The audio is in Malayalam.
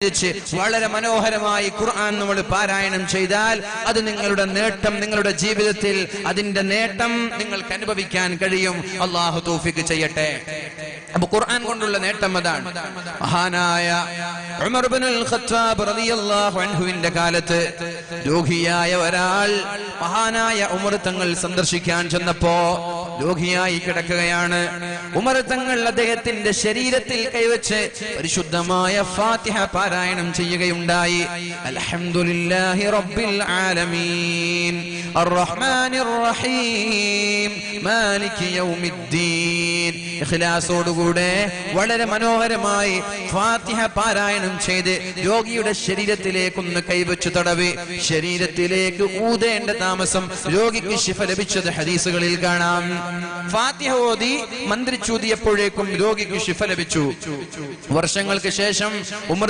വളരെ മനോഹരമായി ഖുർആൻ നമ്മൾ പാരായണം ചെയ്താൽ അത് നിങ്ങളുടെ നേട്ടം, നിങ്ങളുടെ ജീവിതത്തിൽ അതിന്റെ നേട്ടം നിങ്ങൾക്ക് അനുഭവിക്കാൻ കഴിയും. അല്ലാഹു തൗഫീഖ് ചെയ്യട്ടെ. അപ്പൊ ഖുർആൻ കൊണ്ടുള്ള നേട്ടം അതാണ്. മഹാനായ ഉമർ ഇബ്നുൽ ഖത്താബ് റളിയല്ലാഹു അൻഹുവിന്റെ കാലത്ത് രോഗിയായ ഒരാൾ മഹാനായ ഉമർ തങ്ങൾ സന്ദർശിക്കാൻ ചെന്നപ്പോ രോഗിയായി കിടക്കുകയാണ്. ഉമർ തങ്ങൾ അദ്ദേഹത്തിന്റെ ശരീരത്തിൽ കൈവച്ച് പരിശുദ്ധമായ ഫാത്തിഹ പാരായണം ചെയ്യുകയുണ്ടായി. അൽഹംദുലില്ലാഹി റബ്ബിൽ ആലമീൻ അർറഹ്മാനിർ റഹീം മാലികി യൗമിദ്ദീൻ. ഇഖ്ലാസോടുകൂടെ വളരെ മനോഹരമായി ഫാത്തിഹ പാരായണം ചെയ്ത് രോഗിയുടെ ശരീരത്തിലേക്കൊന്ന് കൈവച്ചു തടവി ശരീരത്തിലേക്ക് ഊതേണ്ട താമസം രോഗിക്ക് ശിഫ ലഭിച്ചത് ഹദീസുകളിൽ കാണാം. ഫാത്തിഹ ഓതി മന്ത്രിച്ചൂതിയപ്പോഴേക്കും രോഗിക്ക് ശിഫ ലഭിച്ചു. വർഷങ്ങൾക്ക് ശേഷം ഉമർ